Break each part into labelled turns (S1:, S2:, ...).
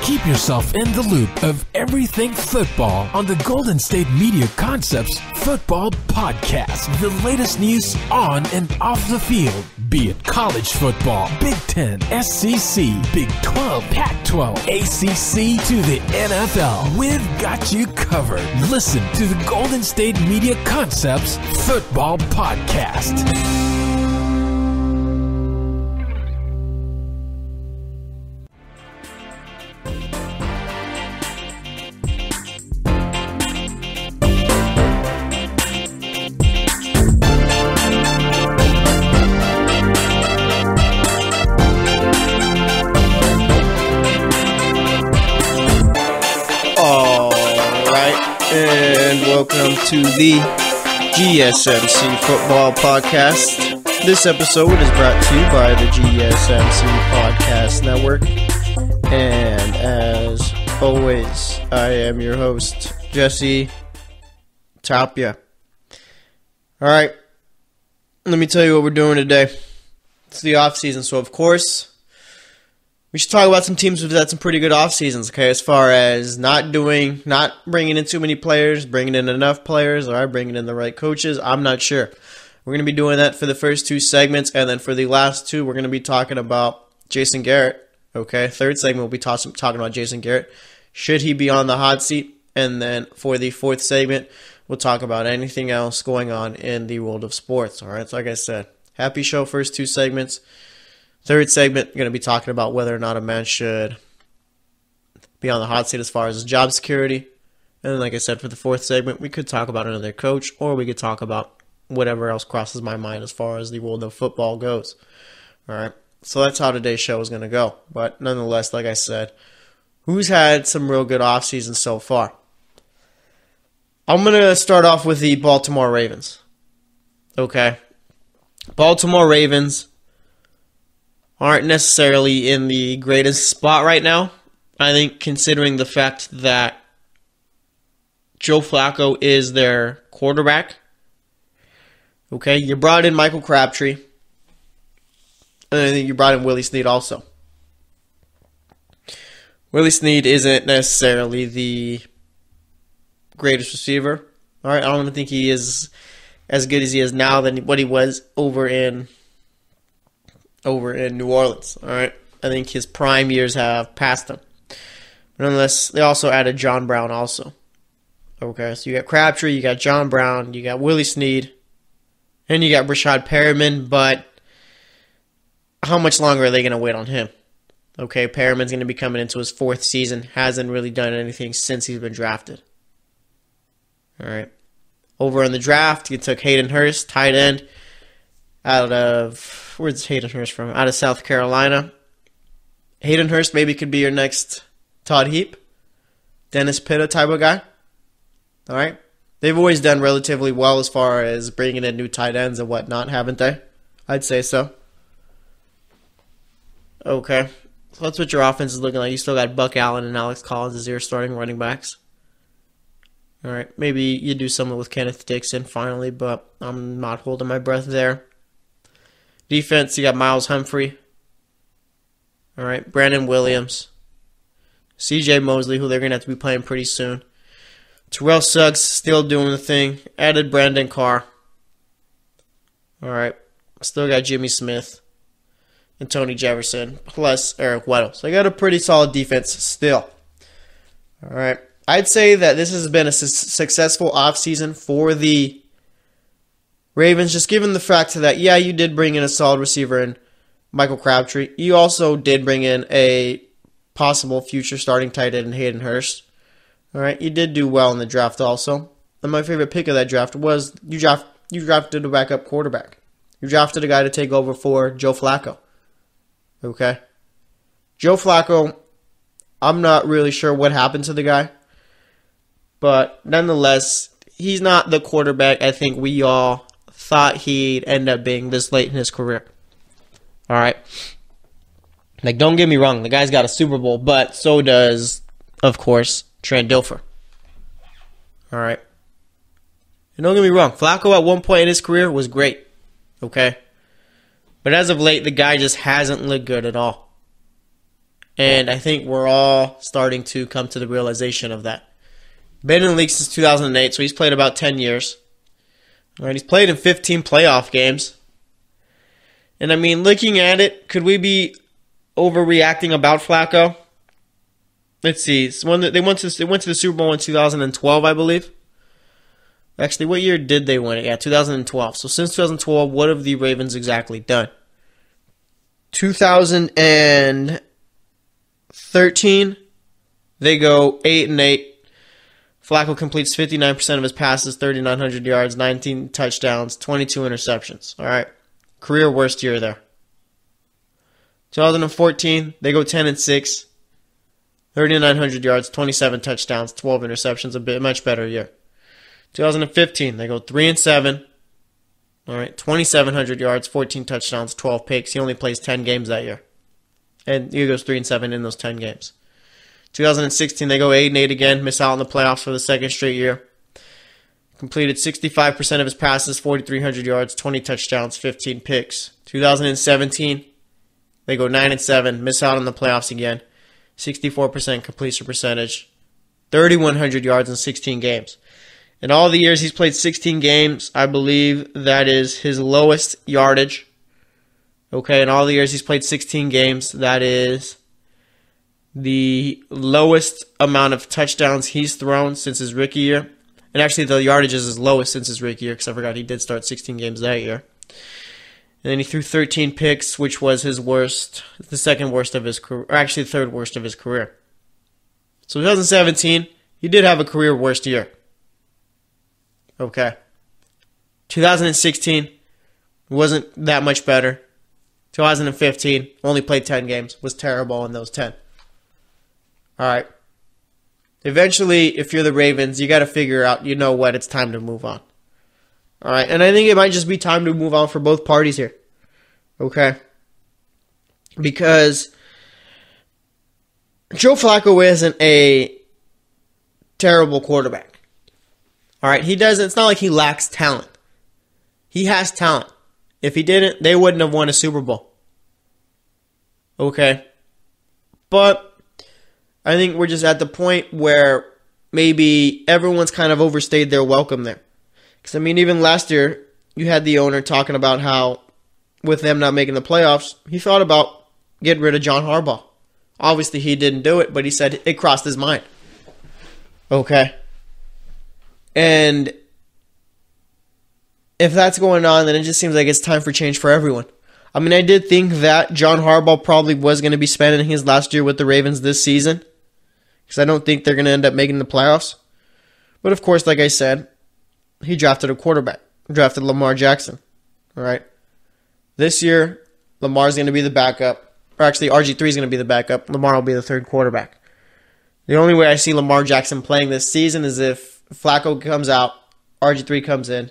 S1: Keep yourself in the loop of everything football on the Golden State Media Concepts Football Podcast. The latest news on and off the field, be it college football, Big Ten, SEC, Big 12, Pac-12, ACC to the NFL. We've got you covered. Listen to the Golden State Media Concepts Football Podcast.
S2: Welcome to the GSMC Football Podcast. This episode is brought to you by the GSMC Podcast Network. And as always, I am your host, Jesse Tapia. Alright, let me tell you what we're doing today. It's the offseason, so of course, we should talk about some teams who've had some pretty good off seasons, okay? As far as not bringing in too many players, bringing in enough players, or bringing in the right coaches, I'm not sure. We're going to be doing that for the first two segments, and then for the last two, we're going to be talking about Jason Garrett, okay? Third segment, we'll be talking about Jason Garrett. Should he be on the hot seat? And then for the fourth segment, we'll talk about anything else going on in the world of sports, all right? So like I said, happy show, first two segments. Third segment, we're going to be talking about whether or not a man should be on the hot seat as far as his job security. And then, like I said, for the fourth segment, we could talk about another coach, or we could talk about whatever else crosses my mind as far as the world of football goes. All right, so that's how today's show is going to go. But nonetheless, like I said, who's had some real good off seasons so far? I'm going to start off with the Baltimore Ravens. Okay, Baltimore Ravens aren't necessarily in the greatest spot right now. I think considering the fact that Joe Flacco is their quarterback. Okay, you brought in Michael Crabtree. And I think you brought in Willie Snead also. Willie Snead isn't necessarily the greatest receiver. All right, I don't even think he is as good as he is now than what he was over in New Orleans, all right? I think his prime years have passed him. But nonetheless, they also added John Brown also. Okay, so you got Crabtree, you got John Brown, you got Willie Snead, and you got Rashad Perriman, but how much longer are they going to wait on him? Okay, Perriman's going to be coming into his fourth season, hasn't really done anything since he's been drafted. All right. Over in the draft, you took Hayden Hurst, tight end, out of, where's Hayden Hurst from? Out of South Carolina. Hayden Hurst maybe could be your next Todd Heap, Dennis Pitta type of guy. All right. They've always done relatively well as far as bringing in new tight ends and whatnot, haven't they? I'd say so. Okay. So that's what your offense is looking like. You still got Buck Allen and Alex Collins as your starting running backs. All right. Maybe you do something with Kenneth Dixon finally, but I'm not holding my breath there. Defense, you got Miles Humphrey. All right, Brandon Williams. C.J. Mosley, who they're going to have to be playing pretty soon. Terrell Suggs still doing the thing. Added Brandon Carr. All right, still got Jimmy Smith and Tony Jefferson, plus Eric Weddle. So they got a pretty solid defense still. All right, I'd say that this has been a successful offseason for the Ravens, just given the fact that, yeah, you did bring in a solid receiver in Michael Crabtree. You also did bring in a possible future starting tight end in Hayden Hurst. All right, you did do well in the draft also. And my favorite pick of that draft was you drafted a backup quarterback. You drafted a guy to take over for Joe Flacco. Okay? Joe Flacco, I'm not really sure what happened to the guy. But nonetheless, he's not the quarterback I think we all thought he'd end up being this late in his career. All right. Like, don't get me wrong. The guy's got a Super Bowl, but so does, of course, Trent Dilfer. All right. And don't get me wrong. Flacco at one point in his career was great. Okay? But as of late, the guy just hasn't looked good at all. And I think we're all starting to come to the realization of that. Been in the league since 2008, so he's played about 10 years. All right, he's played in 15 playoff games. And I mean, looking at it, could we be overreacting about Flacco? Let's see. They went to the Super Bowl in 2012, I believe. Actually, what year did they win it? Yeah, 2012. So since 2012, what have the Ravens exactly done? 2013, they go 8-8. Flacco completes 59% of his passes, 3,900 yards, 19 touchdowns, 22 interceptions. All right, career worst year there. 2014, they go 10-6, 3,900 yards, 27 touchdowns, 12 interceptions. Much better year. 2015, they go 3-7. All right, 2,700 yards, 14 touchdowns, 12 picks. He only plays 10 games that year, and he goes 3-7 in those 10 games. 2016, they go 8-8 again, miss out on the playoffs for the second straight year. Completed 65% of his passes, 4,300 yards, 20 touchdowns, 15 picks. 2017, they go 9-7, miss out on the playoffs again. 64% completion percentage, 3,100 yards in 16 games. In all the years he's played 16 games, I believe that is his lowest yardage. Okay, in all the years he's played 16 games, that is the lowest amount of touchdowns he's thrown since his rookie year. And actually, the yardage is his lowest since his rookie year, because I forgot he did start 16 games that year. And then he threw 13 picks, which was his worst, the second worst of his career, or actually the third worst of his career. So 2017, he did have a career worst year. Okay. 2016 wasn't that much better. 2015, only played 10 games, was terrible in those 10. All right. Eventually, if you're the Ravens, you got to figure out, you know what, it's time to move on. All right. And I think it might just be time to move on for both parties here. Okay. Because Joe Flacco isn't a terrible quarterback. All right. It's not like he lacks talent. He has talent. If he didn't, they wouldn't have won a Super Bowl. Okay. But I think we're just at the point where maybe everyone's kind of overstayed their welcome there. Because, I mean, even last year, you had the owner talking about how, with them not making the playoffs, he thought about getting rid of John Harbaugh. Obviously, he didn't do it, but he said it crossed his mind. Okay. And if that's going on, then it just seems like it's time for change for everyone. I mean, I did think that John Harbaugh probably was going to be spending his last year with the Ravens this season, because I don't think they're going to end up making the playoffs. But of course, like I said, he drafted a quarterback. Drafted Lamar Jackson. All right. This year, Lamar's going to be the backup. Or actually, RG3 is going to be the backup. Lamar will be the third quarterback. The only way I see Lamar Jackson playing this season is if Flacco comes out, RG3 comes in,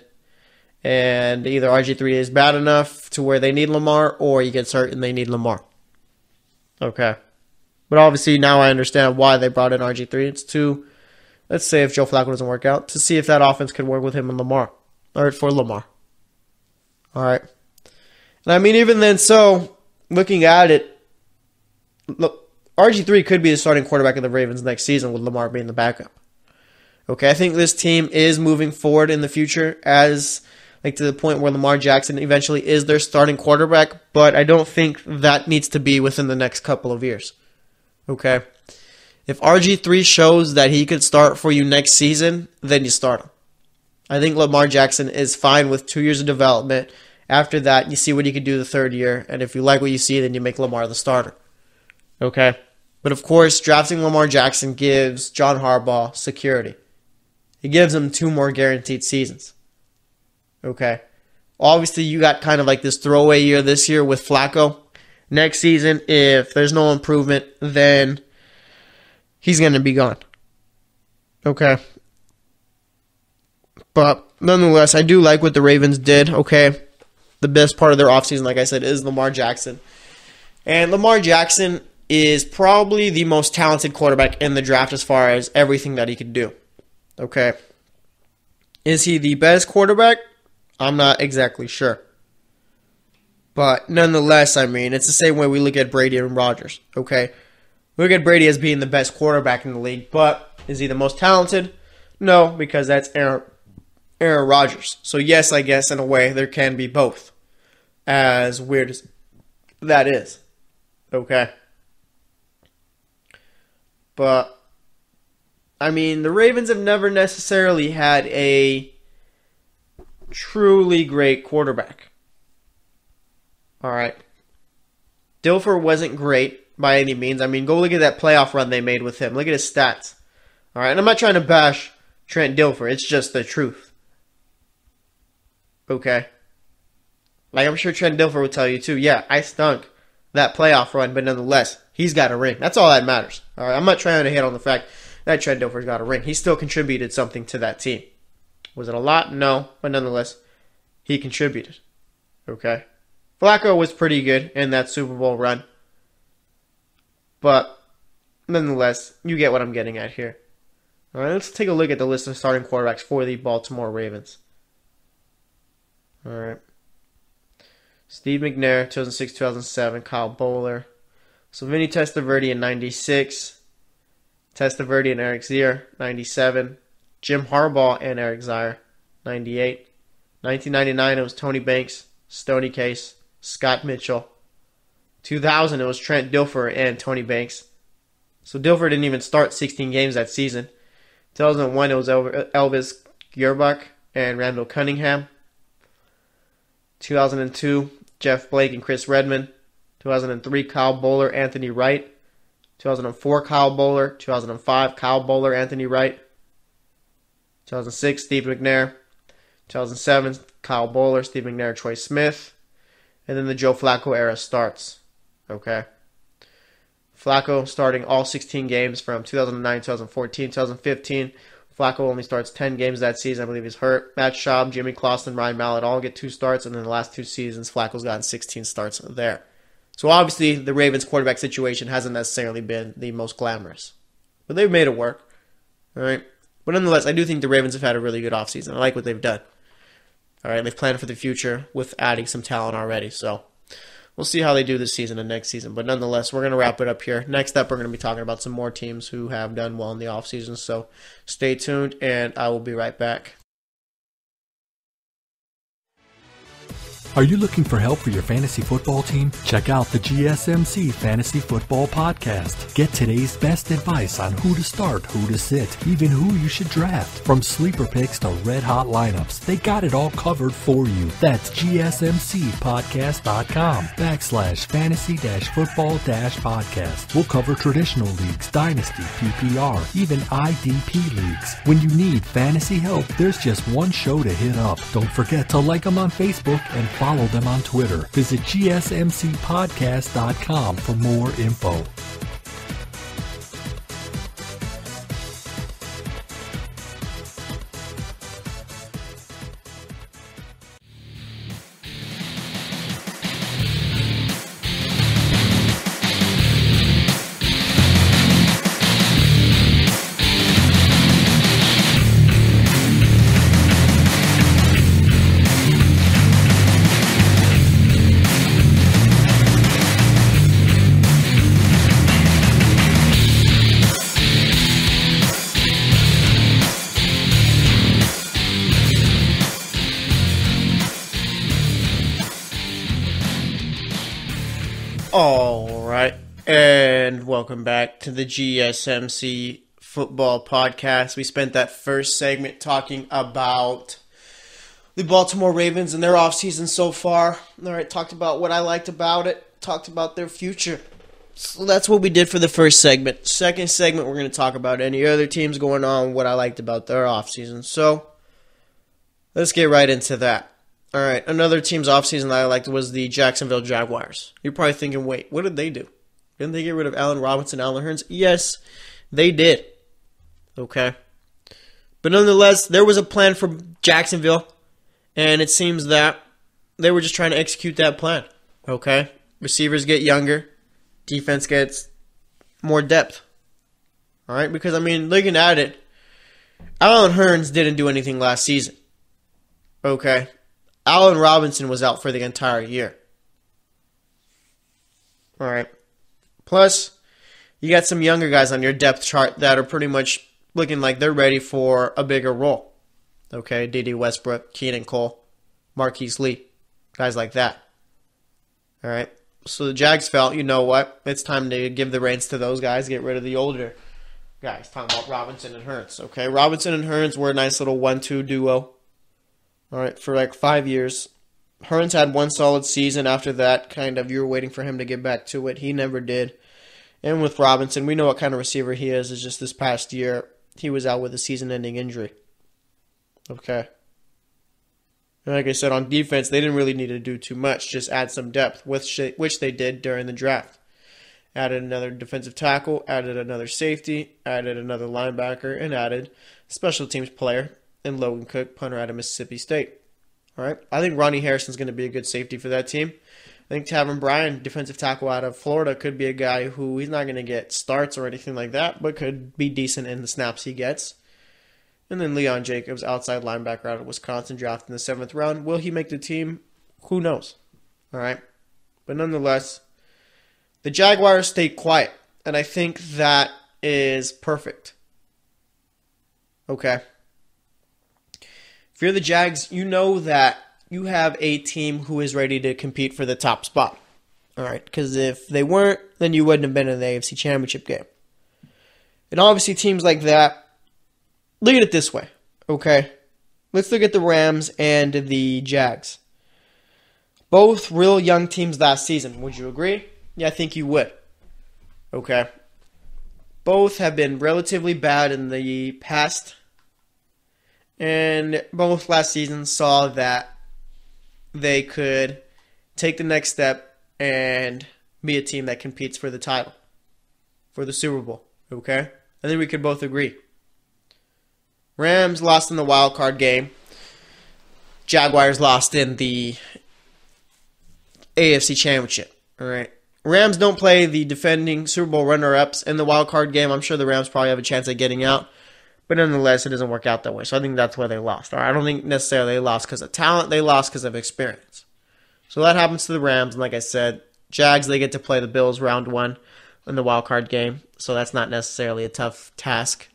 S2: and either RG3 is bad enough to where they need Lamar, or he gets hurt and they need Lamar. Okay. But obviously now I understand why they brought in RG3. It's to, let's say if Joe Flacco doesn't work out, to see if that offense could work with him and Lamar. Or for Lamar. All right. And I mean, even then, so, looking at it, look, RG3 could be the starting quarterback of the Ravens next season with Lamar being the backup. Okay, I think this team is moving forward in the future as, like, to the point where Lamar Jackson eventually is their starting quarterback, but I don't think that needs to be within the next couple of years. Okay? If RG3 shows that he could start for you next season, then you start him. I think Lamar Jackson is fine with 2 years of development. After that, you see what he can do the third year, and if you like what you see, then you make Lamar the starter. Okay? But of course, drafting Lamar Jackson gives John Harbaugh security. It gives him 2 more guaranteed seasons. Okay? Obviously, you got kind of like this throwaway year this year with Flacco. Next season, if there's no improvement, then he's going to be gone. Okay? But nonetheless, I do like what the Ravens did. Okay? The best part of their offseason, like I said, is Lamar Jackson. And Lamar Jackson is probably the most talented quarterback in the draft as far as everything that he could do. Okay. Is he the best quarterback? I'm not exactly sure. But nonetheless, I mean, it's the same way we look at Brady and Rodgers. Okay. Look at Brady as being the best quarterback in the league, but is he the most talented? No, because that's Aaron Rodgers. So yes, I guess in a way there can be both. As weird as that is. Okay. But, I mean, the Ravens have never necessarily had a truly great quarterback. Alright. Dilfer wasn't great by any means. I mean, go look at that playoff run they made with him. Look at his stats. Alright, and I'm not trying to bash Trent Dilfer. It's just the truth. Okay? Like, I'm sure Trent Dilfer would tell you too. Yeah, I stunk that playoff run, but nonetheless, he's got a ring. That's all that matters. Alright, I'm not trying to hit on the fact that Trent Dilfer's got a ring. He still contributed something to that team. Was it a lot? No, but nonetheless, he contributed. Okay? Flacco was pretty good in that Super Bowl run. But, nonetheless, you get what I'm getting at here. Alright, let's take a look at the list of starting quarterbacks for the Baltimore Ravens. Alright. Steve McNair, 2006-2007. Kyle Bowler. So Vinny Testaverde in 96. Testaverde and Eric Zier, 97. Jim Harbaugh and Eric Zier, 98. 1999, it was Tony Banks, Stoney Case, Scott Mitchell. 2000, it was Trent Dilfer and Tony Banks. So Dilfer didn't even start 16 games that season. 2001, it was Elvis Gearbach and Randall Cunningham. 2002, Jeff Blake and Chris Redman. 2003, Kyle Bowler, Anthony Wright. 2004, Kyle Bowler. 2005, Kyle Bowler, Anthony Wright. 2006, Steve McNair. 2007, Kyle Bowler, Steve McNair, Troy Smith. And then the Joe Flacco era starts. Okay. Flacco starting all 16 games from 2009, 2014, 2015. Flacco only starts 10 games that season. I believe he's hurt. Matt Schaub, Jimmy Clausen, Ryan Mallett all get 2 starts. And then the last 2 seasons, Flacco's gotten 16 starts there. So obviously, the Ravens quarterback situation hasn't necessarily been the most glamorous. But they've made it work. All right. But nonetheless, I do think the Ravens have had a really good offseason. I like what they've done. All right. They've planned for the future with adding some talent already. So we'll see how they do this season and next season. But nonetheless, we're going to wrap it up here. Next up, we're going to be talking about some more teams who have done well in the offseason. So stay tuned, and I will be right back.
S3: Are you looking for help for your fantasy football team? Check out the GSMC Fantasy Football Podcast. Get today's best advice on who to start, who to sit, even who you should draft. From sleeper picks to red-hot lineups, they got it all covered for you. That's gsmcpodcast.com/fantasy-football-podcast. We'll cover traditional leagues, dynasty, PPR, even IDP leagues. When you need fantasy help, there's just one show to hit up. Don't forget to like them on Facebook and follow them on Twitter. Visit gsmcpodcast.com for more info.
S2: All right, and welcome back to the GSMC Football Podcast. We spent that first segment talking about the Baltimore Ravens and their offseason so far. All right, talked about what I liked about it, talked about their future. So that's what we did for the first segment. Second segment, we're going to talk about any other teams going on, what I liked about their offseason. So let's get right into that. All right, another team's offseason that I liked was the Jacksonville Jaguars. You're probably thinking, wait, what did they do? Didn't they get rid of Allen Robinson, Allen Hurns? Yes, they did. Okay. But nonetheless, there was a plan for Jacksonville, and it seems that they were just trying to execute that plan. Okay? Receivers get younger. Defense gets more depth. All right? Because, I mean, looking at it, Allen Hurns didn't do anything last season. Okay? Allen Robinson was out for the entire year. All right. Plus, You got some younger guys on your depth chart that are pretty much looking like they're ready for a bigger role. Okay, D.D. Westbrook, Keenan Cole, Marquise Lee, guys like that. All right, so the Jags felt, you know what, it's time to give the reins to those guys, get rid of the older guys. Talking about Robinson and Hurns. Okay, Robinson and Hurns were a nice little 1-2 duo. All right, for like 5 years. Hurns had one solid season. After that, kind of, you were waiting for him to get back to it. He never did. And with Robinson, we know what kind of receiver he is. It's just this past year, he was out with a season-ending injury. Okay. And like I said, on defense, they didn't really need to do too much. Just add some depth, which they did during the draft. Added another defensive tackle, added another safety, added another linebacker, and added special teams player in Logan Cook, punter out of Mississippi State. All right. I think Ronnie Harrison's going to be a good safety for that team. I think Taven Bryan, defensive tackle out of Florida, could be a guy who he's not going to get starts or anything like that, but could be decent in the snaps he gets. And then Leon Jacobs, outside linebacker out of Wisconsin, drafted in the 7th round. Will he make the team? Who knows? All right. But nonetheless, the Jaguars stayed quiet, and I think that is perfect. Okay. If you're the Jags, you know that you have a team who is ready to compete for the top spot. All right, because if they weren't, then you wouldn't have been in the AFC Championship game. And obviously teams like that, look at it this way, okay? Let's look at the Rams and the Jags. Both real young teams last season. Would you agree? Yeah, I think you would. Okay. Both have been relatively bad in the past. And both last season saw that they could take the next step and be a team that competes for the title, for the Super Bowl. Okay? I think we could both agree. Rams lost in the wild card game. Jaguars lost in the AFC Championship. All right. Rams don't play the defending Super Bowl runner-ups in the wild card game. I'm sure the Rams probably have a chance at getting out. But nonetheless, it doesn't work out that way. So I think that's why they lost. All right, I don't think necessarily they lost because of talent. They lost because of experience. So that happens to the Rams. And like I said, Jags, they get to play the Bills round 1 in the wild card game. So that's not necessarily a tough task.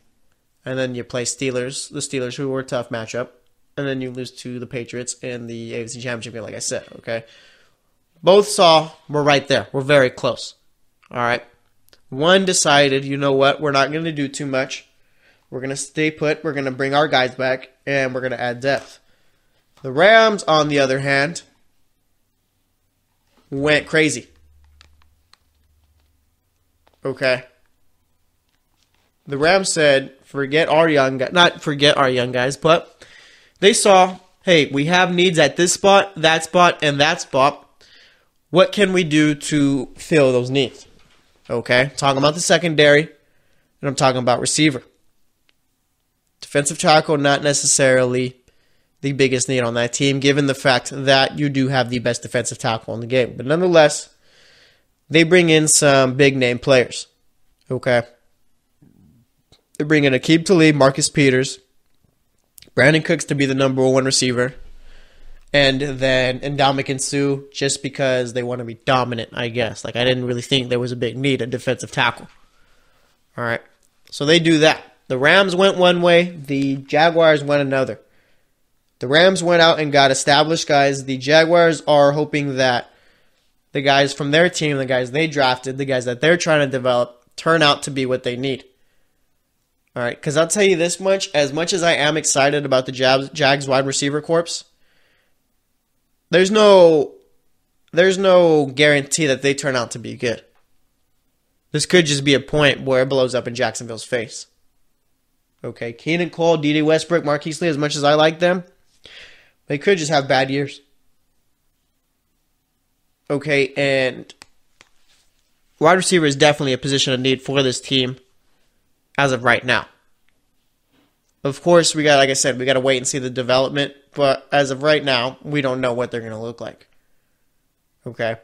S2: And then you play the Steelers, who were a tough matchup. And then you lose to the Patriots in the AFC Championship game, like I said. Okay. Both we're right there. We're very close. All right. One decided, you know what, we're not going to do too much. We're going to stay put. We're going to bring our guys back, and we're going to add depth. The Rams, on the other hand, went crazy. Okay. The Rams said, not forget our young guys, but they saw, hey, we have needs at this spot, and that spot. What can we do to fill those needs? Okay, talking about the secondary, and I'm talking about receiver. Defensive tackle, not necessarily the biggest need on that team, given the fact that you do have the best defensive tackle in the game. But nonetheless, they bring in some big-name players. Okay? They bring in Aqib Talib, Marcus Peters, Brandon Cooks to be the number 1 receiver, and then Ndamukong Suh just because they want to be dominant, I guess. Like, I didn't really think there was a big need, a defensive tackle. All right? So they do that. The Rams went one way. The Jaguars went another. The Rams went out and got established guys. The Jaguars are hoping that the guys from their team, the guys they drafted, the guys that they're trying to develop, turn out to be what they need. All right, because I'll tell you this much. As much as I am excited about the Jags wide receiver corps, there's no guarantee that they turn out to be good. This could just be a point where it blows up in Jacksonville's face. Okay, Keenan Cole, D.D. Westbrook, Marquise Lee, as much as I like them, they could just have bad years. Okay, and wide receiver is definitely a position of need for this team as of right now. Of course, like I said, we got to wait and see the development, but as of right now, we don't know what they're going to look like. Okay,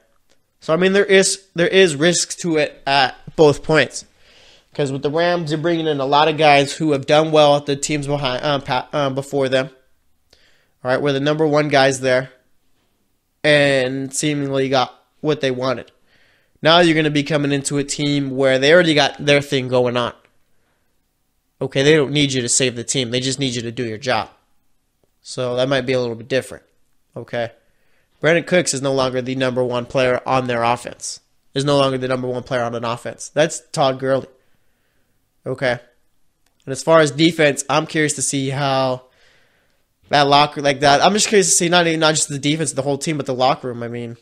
S2: so I mean, there is risks to it at both points. Because with the Rams, they're bringing in a lot of guys who have done well at the teams before them. All right, we're the number 1 guys there. And seemingly got what they wanted. Now you're going to be coming into a team where they already got their thing going on. Okay, they don't need you to save the team. They just need you to do your job. So that might be a little bit different. Okay. Brandon Cooks is no longer the number one player on their offense. Is no longer the number one player on an offense. That's Todd Gurley. Okay. And as far as defense, I'm curious to see how that locker like that. I'm just curious to see not just the defense, the whole team, but the locker room. I mean,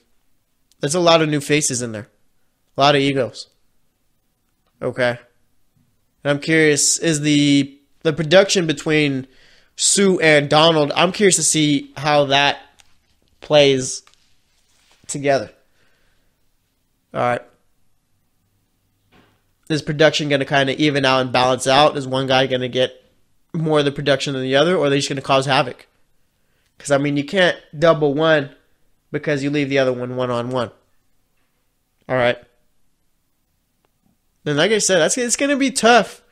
S2: there's a lot of new faces in there. A lot of egos. Okay. And I'm curious, is the production between Sue and Donald, I'm curious to see how that plays together. All right. Is production going to kind of even out and balance out? Is one guy going to get more of the production than the other, or are they just going to cause havoc? Because, I mean, you can't double one because you leave the other one one-on-one. All right. And like I said, it's going to be tough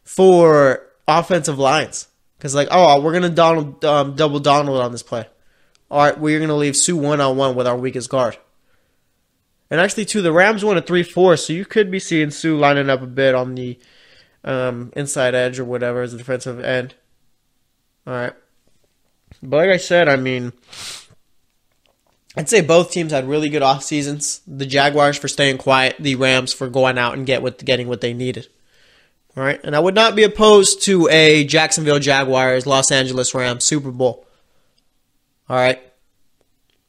S2: for offensive lines. Because, like, we're going to double Donald on this play. All right, we're going to leave Sue one-on-one with our weakest guard. And actually, too, the Rams won a 3-4, so you could be seeing Sue lining up a bit on the inside edge or whatever as a defensive end. All right. But like I said, I mean, I'd say both teams had really good off seasons. The Jaguars for staying quiet, the Rams for going out and getting what they needed. All right, and I would not be opposed to a Jacksonville Jaguars, Los Angeles Rams Super Bowl. All right.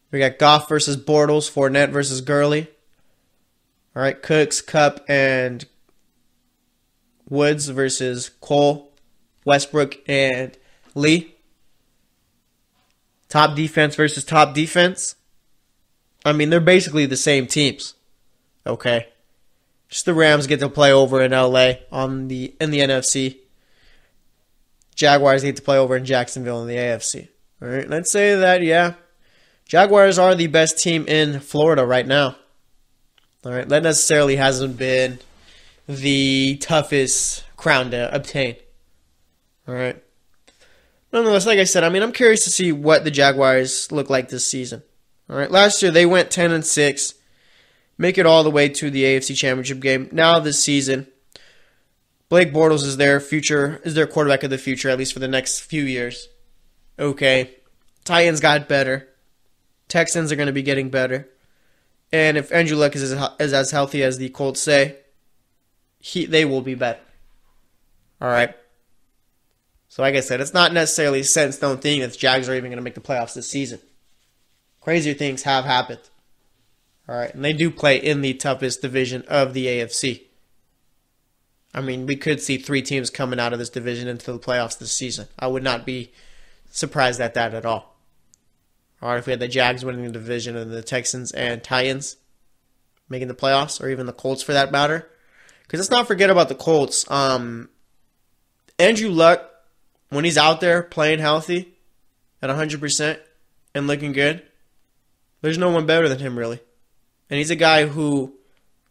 S2: We got Goff versus Bortles, Fournette versus Gurley. All right, Cooks, Kupp, and Woods versus Cole, Westbrook, and Lee. Top defense versus top defense. I mean, they're basically the same teams. Okay. Just the Rams get to play over in LA in the NFC. Jaguars get to play over in Jacksonville in the AFC. All right, and I'd say that, yeah, Jaguars are the best team in Florida right now. All right, that necessarily hasn't been the toughest crown to obtain. All right. Nonetheless, like I said, I mean, I'm curious to see what the Jaguars look like this season. All right, last year they went 10-6, make it all the way to the AFC Championship game. Now this season, Blake Bortles is their quarterback of the future, at least for the next few years. Okay, Titans got better. Texans are going to be getting better. And if Andrew Luck is as healthy as the Colts say, they will be better. All right. So like I said, it's not necessarily a set in stone thing that the Jags are even going to make the playoffs this season. Crazier things have happened. All right, and they do play in the toughest division of the AFC. I mean, we could see 3 teams coming out of this division into the playoffs this season. I would not be surprised at that at all. All right, if we had the Jags winning the division and the Texans and Titans making the playoffs, or even the Colts for that matter. Because let's not forget about the Colts. Andrew Luck, when he's out there playing healthy at 100% and looking good, there's no one better than him, really. And he's a guy who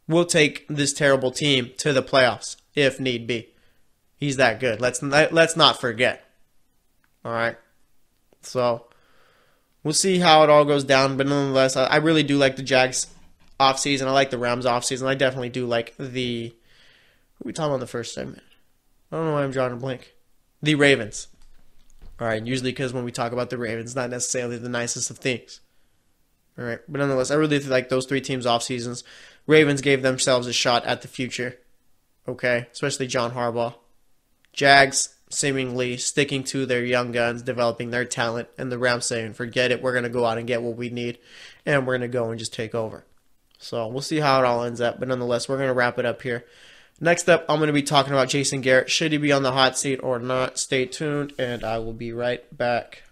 S2: will take this terrible team to the playoffs if need be. He's that good. Let's not forget. All right. So we'll see how it all goes down. But nonetheless, I really do like the Jags offseason. I like the Rams offseason. I definitely do like the... Who we talking about in the first segment? I don't know why I'm drawing a blank. The Ravens. All right. Usually because when we talk about the Ravens, not necessarily the nicest of things. All right. But nonetheless, I really like those 3 teams off seasons. Ravens gave themselves a shot at the future. Okay. Especially John Harbaugh. Jags seemingly sticking to their young guns, developing their talent, and the Rams saying, forget it, we're going to go out and get what we need, and we're going to go and just take over. So we'll see how it all ends up, but nonetheless, we're going to wrap it up here. Next up, I'm going to be talking about Jason Garrett. Should he be on the hot seat or not? Stay tuned, and I will be right back.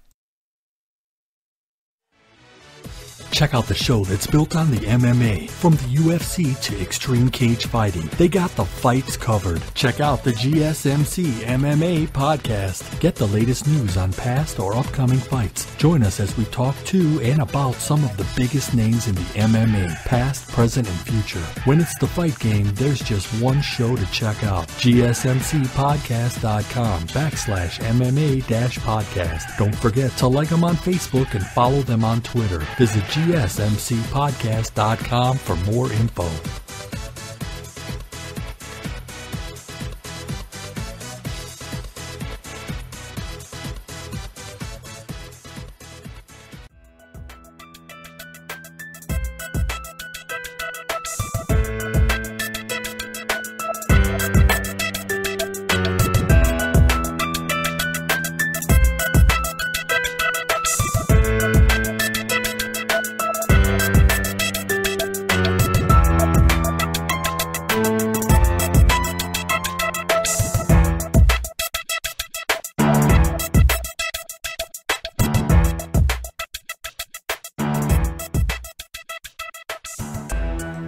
S3: Check out the show that's built on the MMA. From the UFC to extreme cage fighting, they got the fights covered. Check out the GSMC MMA podcast. Get the latest news on past or upcoming fights. Join us as we talk to and about some of the biggest names in the MMA, past, present, and future. When it's the fight game, there's just one show to check out. GSMCpodcast.com/MMA-podcast. Don't forget to like them on Facebook and follow them on Twitter. Visit gsmcpodcast.com for more info.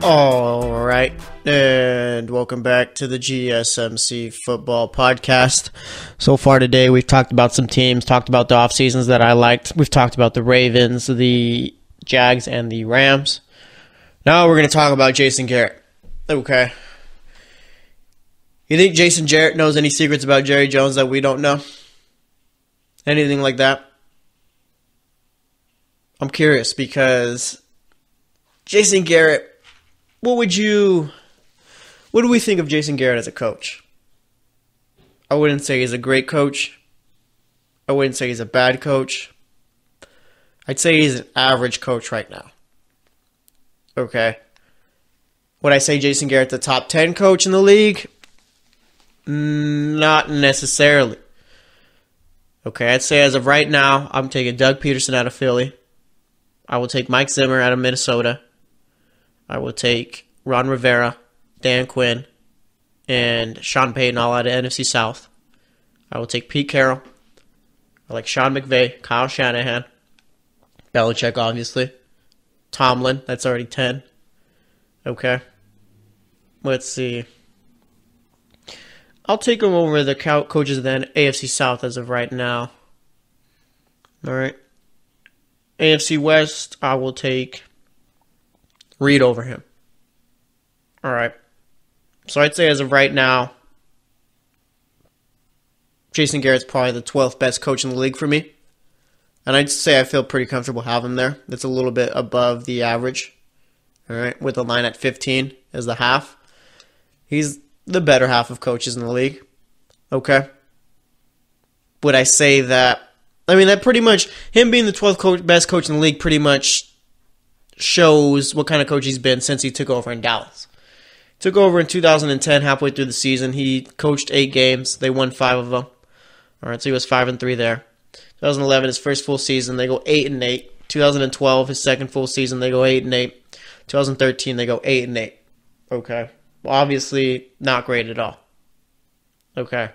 S2: All right, and welcome back to the GSMC Football Podcast. So far today, we've talked about some teams, talked about the offseasons that I liked. We've talked about the Ravens, the Jags, and the Rams. Now we're going to talk about Jason Garrett. Okay. You think Jason Garrett knows any secrets about Jerry Jones that we don't know? Anything like that? I'm curious because Jason Garrett, what do we think of Jason Garrett as a coach? I wouldn't say he's a great coach. I wouldn't say he's a bad coach. I'd say he's an average coach right now. Okay. Would I say Jason Garrett's a top 10 coach in the league? Not necessarily. Okay, I'd say as of right now, I'm taking Doug Peterson out of Philly. I will take Mike Zimmer out of Minnesota. I will take Ron Rivera, Dan Quinn, and Sean Payton all out of NFC South. I will take Pete Carroll. I like Sean McVay, Kyle Shanahan, Belichick, obviously. Tomlin, that's already 10. Okay. Let's see. I'll take him over the coaches of the AFC South as of right now. All right. AFC West, I will take Reed over him. All right. So I'd say as of right now, Jason Garrett's probably the 12th best coach in the league for me. And I'd say I feel pretty comfortable having him there. That's a little bit above the average. All right. With the line at 15 as the half. He's the better half of coaches in the league. Okay. Would I say that? I mean, that pretty much, him being the 12th best coach in the league pretty much shows what kind of coach he's been since he took over in Dallas. Took over in 2010, halfway through the season. He coached 8 games. They won 5 of them. All right, so he was 5-3 there. 2011, his first full season, they go 8-8. 2012, his second full season, they go 8-8. 2013, they go 8-8. Okay. Well, obviously, not great at all. Okay.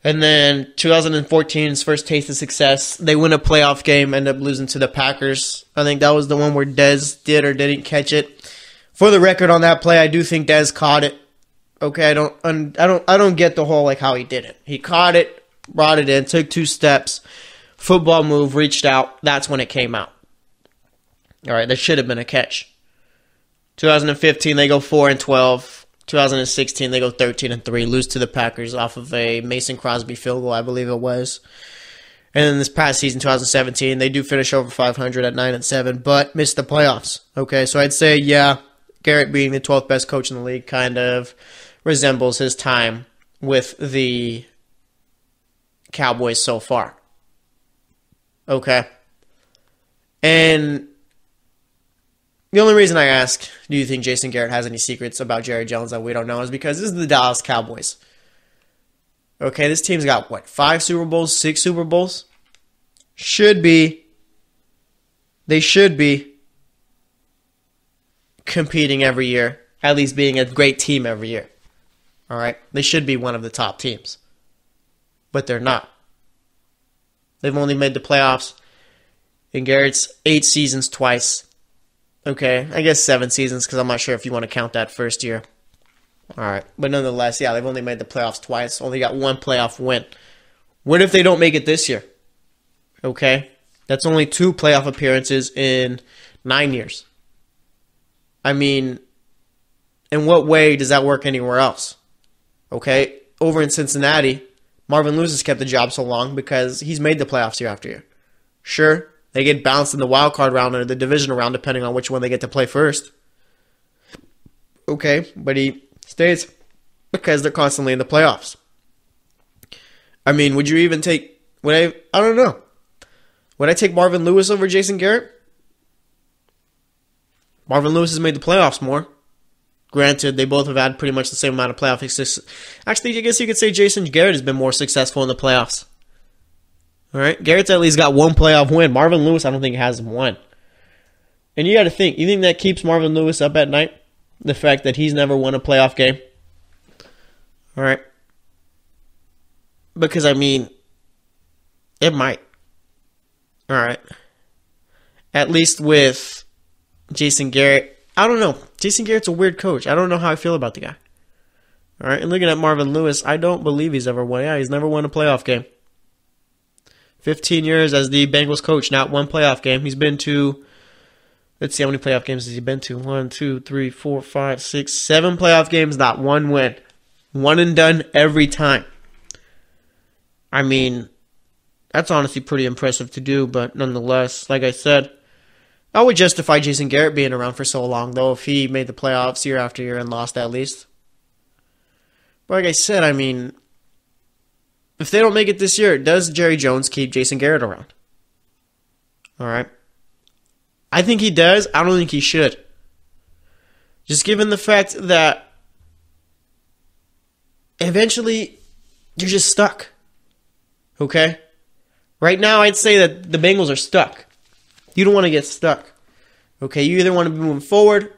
S2: And then 2014, his first taste of success. They win a playoff game, end up losing to the Packers. I think that was the one where Dez did or didn't catch it. For the record on that play, I do think Dez caught it. Okay, I don't get the whole like how he did it. He caught it, brought it in, took 2 steps, football move, reached out. That's when it came out. All right, that should have been a catch. 2015, they go 4-12. 2016, they go 13-3, lose to the Packers off of a Mason Crosby field goal, I believe it was. And then this past season, 2017, they do finish over 500 at 9-7, but missed the playoffs. Okay, so I'd say, yeah, Garrett being the 12th best coach in the league kind of resembles his time with the Cowboys so far. Okay. And the only reason I ask, do you think Jason Garrett has any secrets about Jerry Jones that we don't know, is because this is the Dallas Cowboys. Okay, this team's got, 5 Super Bowls, 6 Super Bowls? They should be competing every year, at least being a great team every year. All right? They should be one of the top teams. But they're not. They've only made the playoffs in Garrett's 8 seasons twice. Okay, I guess 7 seasons because I'm not sure if you want to count that first year. All right, but nonetheless, yeah, they've only made the playoffs twice. Only got 1 playoff win. What if they don't make it this year? Okay, that's only 2 playoff appearances in 9 years. I mean, in what way does that work anywhere else? Okay, over in Cincinnati, Marvin Lewis has kept the job so long because he's made the playoffs year after year. Sure, They get bounced in the wild card round or the divisional round, depending on which one they get to play first. Okay, but he stays because they're constantly in the playoffs. I mean, would you even take... I don't know. Would I take Marvin Lewis over Jason Garrett? Marvin Lewis has made the playoffs more. Granted, they both have had pretty much the same amount of playoff success. Actually, I guess you could say Jason Garrett has been more successful in the playoffs. All right, Garrett's at least got one playoff win. Marvin Lewis, I don't think has one. And you got to think, you think that keeps Marvin Lewis up at night? The fact that he's never won a playoff game? All right. Because, I mean, it might. All right. At least with Jason Garrett. I don't know. Jason Garrett's a weird coach. I don't know how I feel about the guy. All right. And looking at Marvin Lewis, I don't believe he's ever won. Yeah, he's never won a playoff game. 15 years as the Bengals coach, not one playoff game. He's been to, let's see, how many playoff games has he been to? 1, 2, 3, 4, 5, 6, 7 playoff games, not one win. One and done every time. I mean, that's honestly pretty impressive to do, but nonetheless, like I said, I would justify Jason Garrett being around for so long, though, if he made the playoffs year after year and lost at least. But like I said, I mean, if they don't make it this year, does Jerry Jones keep Jason Garrett around? All right. I think he does. I don't think he should. Just given the fact that eventually you're just stuck. Okay? Right now, I'd say that the Bengals are stuck. You don't want to get stuck. Okay? You either want to be moving forward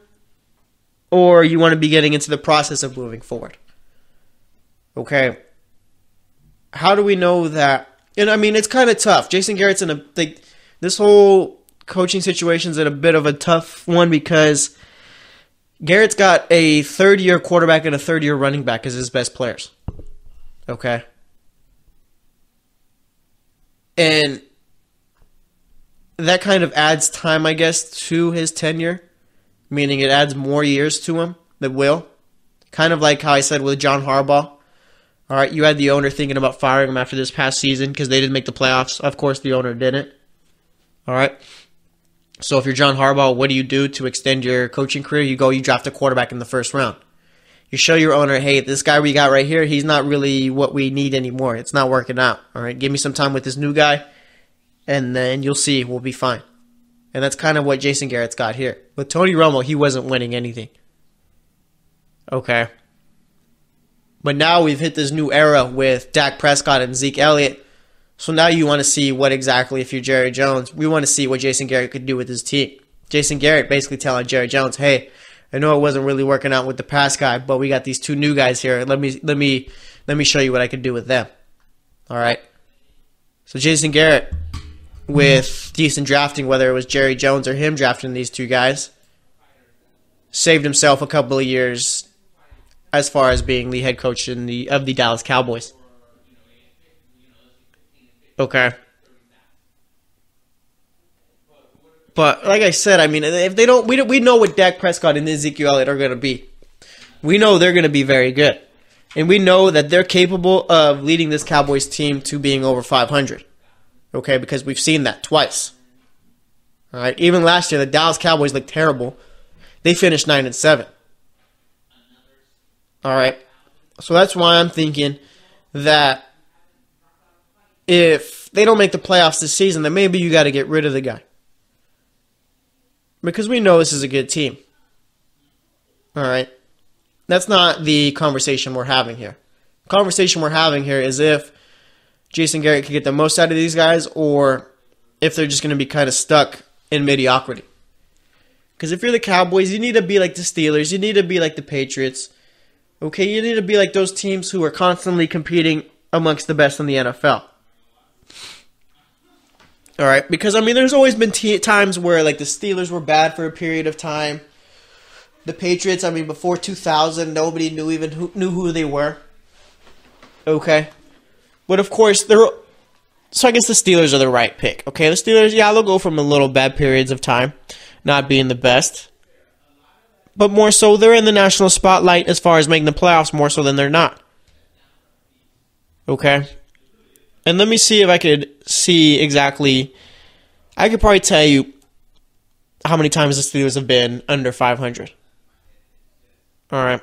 S2: or you want to be getting into the process of moving forward. Okay? How do we know that? And I mean, it's kind of tough. Jason Garrett's in this whole coaching situation's in a bit of a tough one because Garrett's got a third-year quarterback and a third-year running back as his best players. Okay? And that kind of adds time, I guess, to his tenure. Meaning it adds more years to him that will. Kind of like how I said with John Harbaugh. All right, you had the owner thinking about firing him after this past season because they didn't make the playoffs. Of course, the owner didn't. All right? So if you're John Harbaugh, what do you do to extend your coaching career? You draft a quarterback in the first round. You show your owner, hey, this guy we got right here, he's not really what we need anymore. It's not working out. All right, give me some time with this new guy, and then you'll see we'll be fine. And that's kind of what Jason Garrett's got here. With Tony Romo, he wasn't winning anything. Okay. But now we've hit this new era with Dak Prescott and Zeke Elliott. So now you want to see what exactly, if you're Jerry Jones, we want to see what Jason Garrett could do with his team. Jason Garrett basically telling Jerry Jones, hey, I know it wasn't really working out with the past guy, but we got these two new guys here. Let me show you what I could do with them. All right. So Jason Garrett, with decent drafting, whether it was Jerry Jones or him drafting these two guys, saved himself a couple of years as far as being the head coach of the Dallas Cowboys. Okay. But like I said, I mean, if they don't, we know what Dak Prescott and Ezekiel Elliott are going to be. We know they're going to be very good. And we know that they're capable of leading this Cowboys team to being over 500. Okay, because we've seen that twice. All right, even last year, the Dallas Cowboys looked terrible. They finished 9-7. All right, so that's why I'm thinking that if they don't make the playoffs this season, then maybe you got to get rid of the guy. Because we know this is a good team. All right, that's not the conversation we're having here. The conversation we're having here is if Jason Garrett can get the most out of these guys or if they're just going to be kind of stuck in mediocrity. Because if you're the Cowboys, you need to be like the Steelers. You need to be like the Patriots. Okay, you need to be like those teams who are constantly competing amongst the best in the NFL. All right, because, I mean, there's always been times where, like, the Steelers were bad for a period of time. The Patriots, I mean, before 2000, nobody knew who they were. Okay. But, of course, so I guess the Steelers are the right pick. Okay, the Steelers, yeah, they'll go from a little bad periods of time, not being the best. But more so, they're in the national spotlight as far as making the playoffs more so than they're not. Okay? And let me see if I could see exactly I could probably tell you how many times the Steelers have been under 500. All right.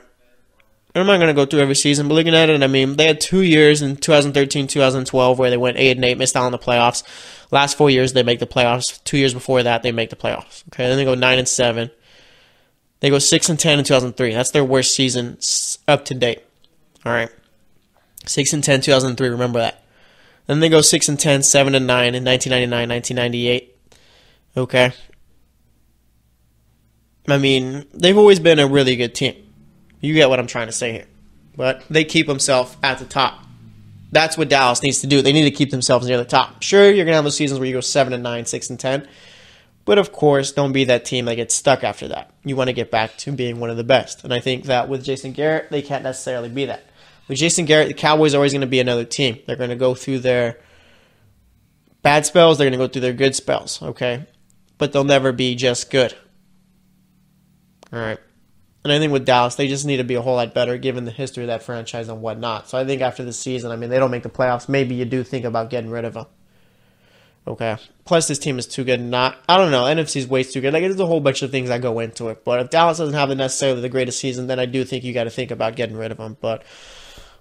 S2: I'm not going to go through every season, but looking at it, I mean, they had 2 years in 2013, 2012 where they went 8-8, missed out on the playoffs. Last 4 years, they make the playoffs. 2 years before that, they make the playoffs. Okay, then they go 9-7. They go 6-10 in 2003. That's their worst season up to date. All right. 6-10, 2003, remember that. Then they go 6-10, 7-9 in 1999, 1998. Okay. I mean, they've always been a really good team. You get what I'm trying to say here. But they keep themselves at the top. That's what Dallas needs to do. They need to keep themselves near the top. Sure, you're going to have those seasons where you go 7-9, 6-10. But of course, don't be that team that gets stuck after that. You want to get back to being one of the best. And I think that with Jason Garrett, they can't necessarily be that. With Jason Garrett, the Cowboys are always going to be another team. They're going to go through their bad spells. They're going to go through their good spells. Okay? But they'll never be just good. All right. And I think with Dallas, they just need to be a whole lot better given the history of that franchise and whatnot. So I think after this season, I mean, they don't make the playoffs. Maybe you do think about getting rid of them. Okay. Plus, this team is too good. I don't know. NFC is way too good. Like, there's a whole bunch of things that go into it. But if Dallas doesn't have necessarily the greatest season, then I do think you got to think about getting rid of them. But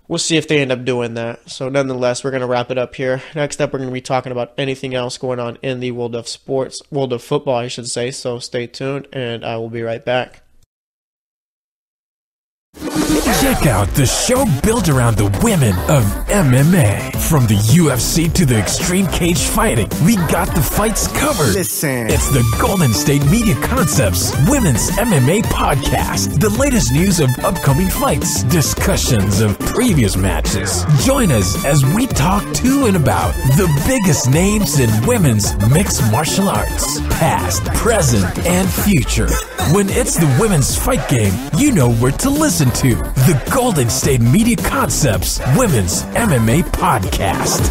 S2: we'll see if they end up doing that. So nonetheless, we're going to wrap it up here. Next up, we're going to be talking about anything else going on in the world of sports, world of football, I should say. So stay tuned, and I will be right back.
S1: Check out the show built around the women of MMA. From the UFC to the extreme cage fighting, we got the fights covered.
S4: Listen.
S1: It's the Golden State Media Concepts Women's MMA Podcast. The latest news of upcoming fights, discussions of previous matches. Join us as we talk to and about the biggest names in women's mixed martial arts, past, present, and future. When it's the women's fight game, you know where to listen to. The Golden State Media Concepts Women's MMA Podcast.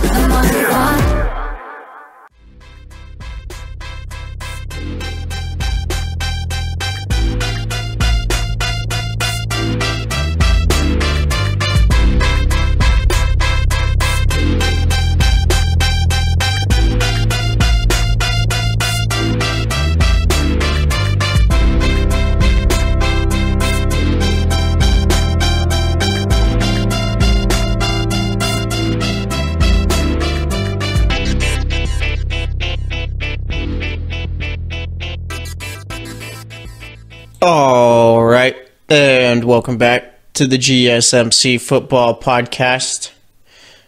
S2: All right, and welcome back to the GSMC Football Podcast.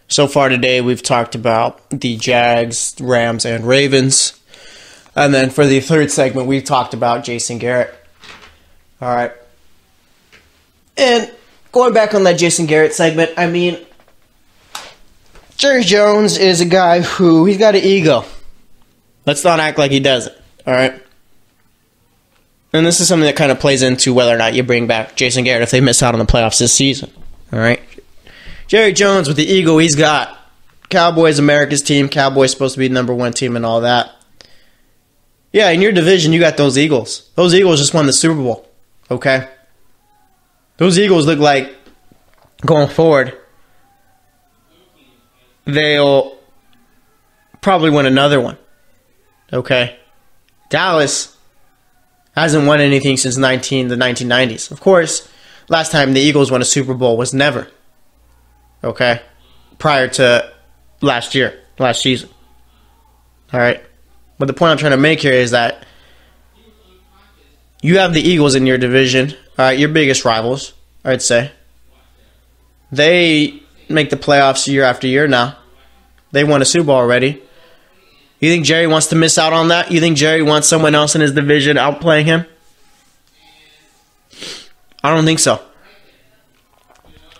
S2: So far today, we've talked about the Jags, Rams, and Ravens. And then for the third segment, we've talked about Jason Garrett. All right. And going back on that Jason Garrett segment, I mean, Jerry Jones is a guy who, he's got an ego. Let's not act like he doesn't, all right? And this is something that kind of plays into whether or not you bring back Jason Garrett if they miss out on the playoffs this season. All right? Jerry Jones, with the ego he's got. Cowboys, America's team. Cowboys supposed to be the number one team and all that. Yeah, in your division, you got those Eagles. Those Eagles just won the Super Bowl. Okay? Those Eagles look like, going forward, they'll probably win another one. Okay? Dallas hasn't won anything since the 1990s. Of course, last time the Eagles won a Super Bowl was never. Okay? Prior to last season. All right? But the point I'm trying to make here is that you have the Eagles in your division, all right, your biggest rivals, I'd say. They make the playoffs year after year now. They won a Super Bowl already. You think Jerry wants to miss out on that? You think Jerry wants someone else in his division outplaying him? I don't think so.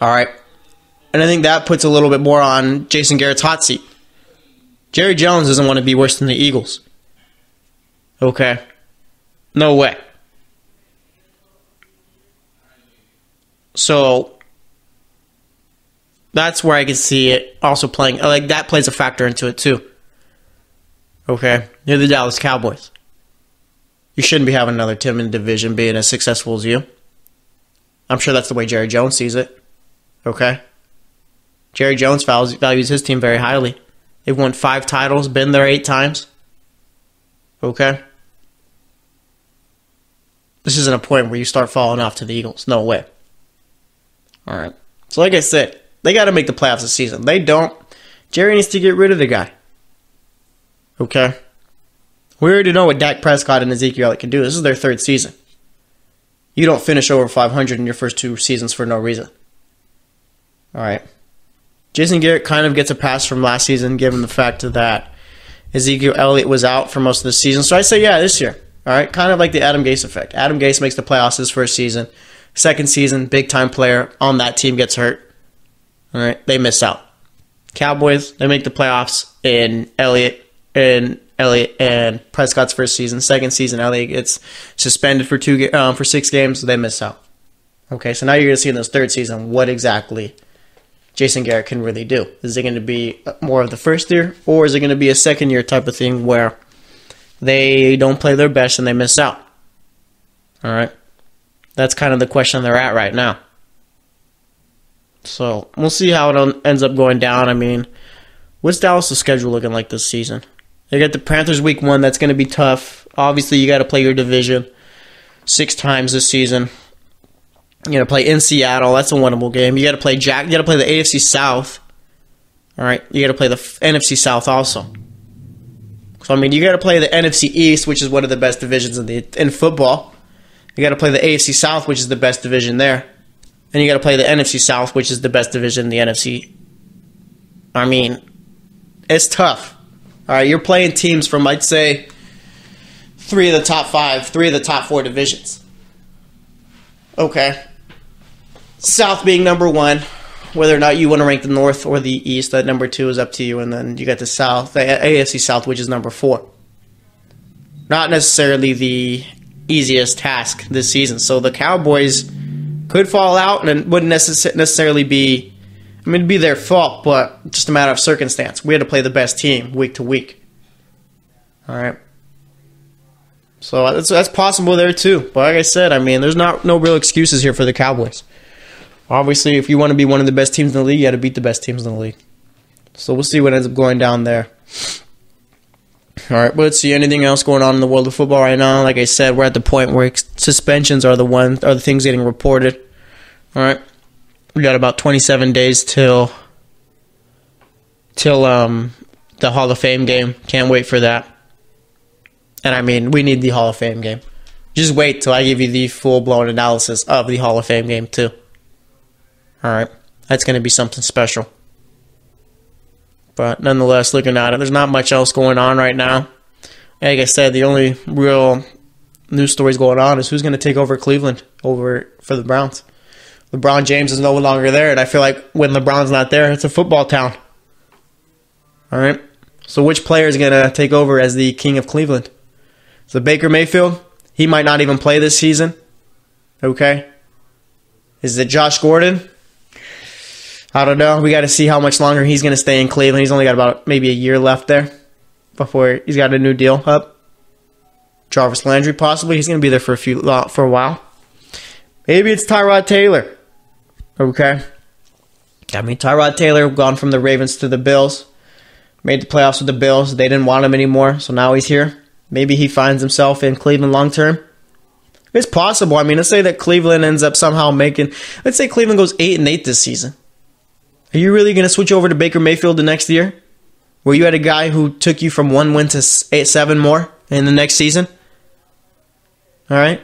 S2: All right. And I think that puts a little bit more on Jason Garrett's hot seat. Jerry Jones doesn't want to be worse than the Eagles. Okay. No way. So that's where I can see it also playing. Like, that plays a factor into it too. Okay, you're the Dallas Cowboys. You shouldn't be having another team in the division being as successful as you. I'm sure that's the way Jerry Jones sees it. Okay? Jerry Jones values his team very highly. They've won 5 titles, been there 8 times. Okay? This isn't a point where you start falling off to the Eagles. No way. All right. So like I said, they got to make the playoffs this season. They don't. Jerry needs to get rid of the guy. Okay? We already know what Dak Prescott and Ezekiel Elliott can do. This is their third season. You don't finish over 500 in your first 2 seasons for no reason. All right. Jason Garrett kind of gets a pass from last season, given the fact that Ezekiel Elliott was out for most of the season. So I say, yeah, this year. All right, kind of like the Adam Gase effect. Adam Gase makes the playoffs his first season. Second season, big-time player on that team gets hurt. All right, they miss out. Cowboys, they make the playoffs in Elliott and Prescott's first season. Second season, Elliott gets suspended for 6 games, so they miss out. Okay, so now you're going to see in this third season what exactly Jason Garrett can really do. Is it going to be more of the first year, or is it going to be a second year type of thing where they don't play their best and they miss out? All right. That's kind of the question they're at right now. So we'll see how it ends up going down. I mean, what's Dallas' schedule looking like this season? They got the Panthers week 1. That's going to be tough. Obviously, you got to play your division 6 times this season. You got to play in Seattle. That's a winnable game. You got to play You got to play the AFC South. All right. You got to play the NFC South also. So I mean, you got to play the NFC East, which is one of the best divisions in football. You got to play the AFC South, which is the best division there, and you got to play the NFC South, which is the best division in the NFC. I mean, it's tough. All right, you're playing teams from, I'd say, 3 of the top 5, 3 of the top 4 divisions. Okay. South being number 1, whether or not you want to rank the North or the East, that number 2 is up to you, and then you got the South, the AFC South, which is number 4. Not necessarily the easiest task this season. So the Cowboys could fall out, and it wouldn't necessarily be, it'd be their fault, but just a matter of circumstance. We had to play the best team week to week. All right. So that's possible there too. But like I said, I mean, there's no real excuses here for the Cowboys. Obviously, if you want to be one of the best teams in the league, you got to beat the best teams in the league. So we'll see what ends up going down there. All right, but let's see. Anything else going on in the world of football right now? Like I said, we're at the point where suspensions are the things getting reported. All right, we got about 27 days till the Hall of Fame game. Can't wait for that. And I mean, we need the Hall of Fame game. Just wait till I give you the full-blown analysis of the Hall of Fame game too. All right, that's going to be something special. But nonetheless, looking at it, there's not much else going on right now. Like I said, the only real news stories going on is who's going to take over Cleveland for the Browns. LeBron James is no longer there, and I feel like when LeBron's not there, it's a football town. All right? So which player is going to take over as the king of Cleveland? Is it Baker Mayfield? He might not even play this season. Okay? Is it Josh Gordon? I don't know. We got to see how much longer he's going to stay in Cleveland. He's only got about maybe a year left there before he's got a new deal up. Jarvis Landry, possibly. He's going to be there for a while. Maybe it's Tyrod Taylor. Okay. I mean, Tyrod Taylor gone from the Ravens to the Bills. Made the playoffs with the Bills. They didn't want him anymore, so now he's here. Maybe he finds himself in Cleveland long term. It's possible. I mean, let's say that Cleveland ends up somehow let's say Cleveland goes 8-8 this season. Are you really going to switch over to Baker Mayfield the next year? Where you had a guy who took you from 1 win to 7 more in the next season? All right?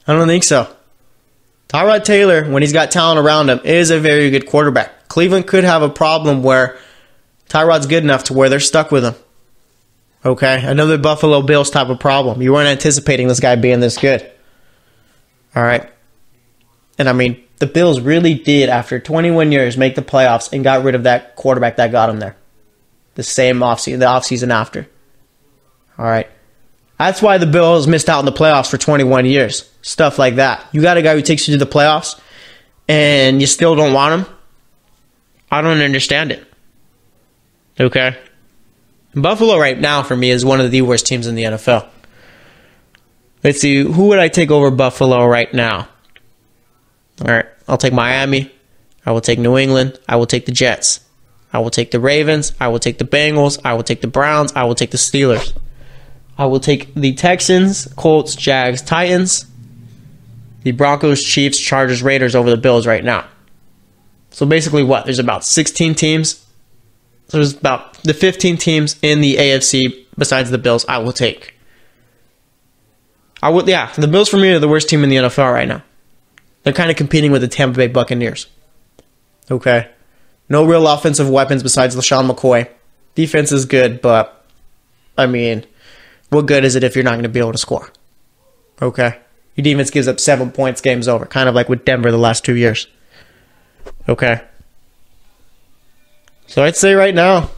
S2: I don't think so. Tyrod Taylor, when he's got talent around him, is a very good quarterback. Cleveland could have a problem where Tyrod's good enough to where they're stuck with him. Okay? Another Buffalo Bills type of problem. You weren't anticipating this guy being this good. All right? And I mean, the Bills really did, after 21 years, make the playoffs and got rid of that quarterback that got them there. The offseason after. All right. That's why the Bills missed out in the playoffs for 21 years. Stuff like that. You got a guy who takes you to the playoffs and you still don't want him? I don't understand it. Okay? Buffalo right now, for me, is one of the worst teams in the NFL. Let's see. Who would I take over Buffalo right now? All right, I'll take Miami. I will take New England. I will take the Jets. I will take the Ravens. I will take the Bengals. I will take the Browns. I will take the Steelers. I will take the Texans, Colts, Jags, Titans, the Broncos, Chiefs, Chargers, Raiders over the Bills right now. So basically what? There's about 16 teams. So there's about the 15 teams in the AFC besides the Bills I will take. The Bills for me are the worst team in the NFL right now. They're kind of competing with the Tampa Bay Buccaneers. Okay. No real offensive weapons besides LaShawn McCoy. Defense is good, but, I mean, what good is it if you're not going to be able to score? Okay. Your defense gives up 7 points, game's over. Kind of like with Denver the last 2 years. Okay. So I'd say right now,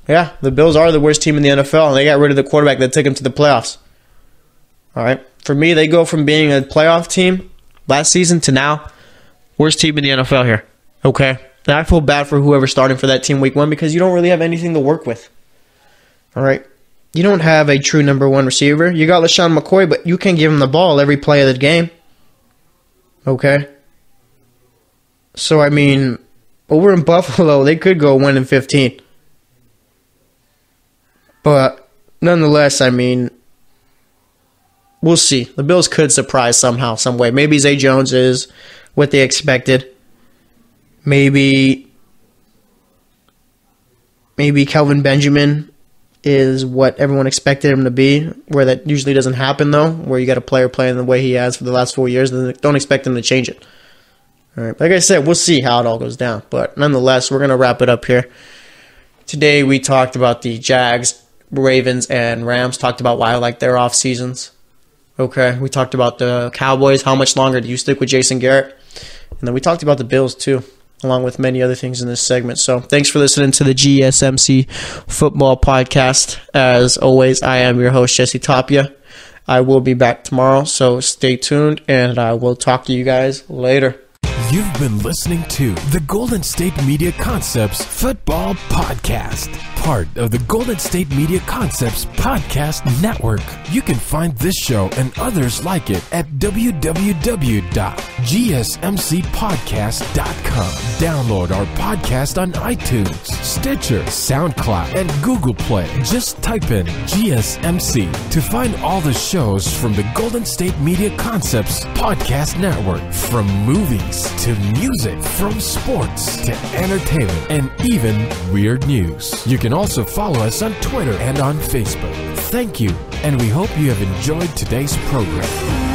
S2: yeah, the Bills are the worst team in the NFL, and they got rid of the quarterback that took them to the playoffs. All right. For me, they go from being a playoff team last season to now, worst team in the NFL here. Okay. And I feel bad for whoever's starting for that team week 1 because you don't really have anything to work with. All right. You don't have a true number 1 receiver. You got LaShawn McCoy, but you can't give him the ball every play of the game. Okay. So, I mean, over in Buffalo, they could go 1-15. But nonetheless, I mean, we'll see. The Bills could surprise somehow, some way. Maybe Zay Jones is what they expected. Maybe Kelvin Benjamin is what everyone expected him to be, where that usually doesn't happen, though, where you got a player playing the way he has for the last 4 years, then don't expect him to change it. All right. Like I said, we'll see how it all goes down. But nonetheless, we're going to wrap it up here. Today we talked about the Jags, Ravens, and Rams, talked about why I like their off seasons. Okay. We talked about the Cowboys, how much longer do you stick with Jason Garrett? And then we talked about the Bills, too, along with many other things in this segment. So thanks for listening to the GSMC Football Podcast. As always, I am your host, Jesse Tapia. I will be back tomorrow, so stay tuned, and I will talk to you guys later.
S1: You've been listening to the Golden State Media Concepts Football Podcast, part of the Golden State Media Concepts Podcast Network. You can find this show and others like it at www.gsmcpodcast.com. Download our podcast on iTunes, Stitcher, SoundCloud, and Google Play. Just type in GSMC to find all the shows from the Golden State Media Concepts Podcast Network, from movies to music, from sports to entertainment, and even weird news. You can also follow us on Twitter and on Facebook. Thank you, and we hope you have enjoyed today's program.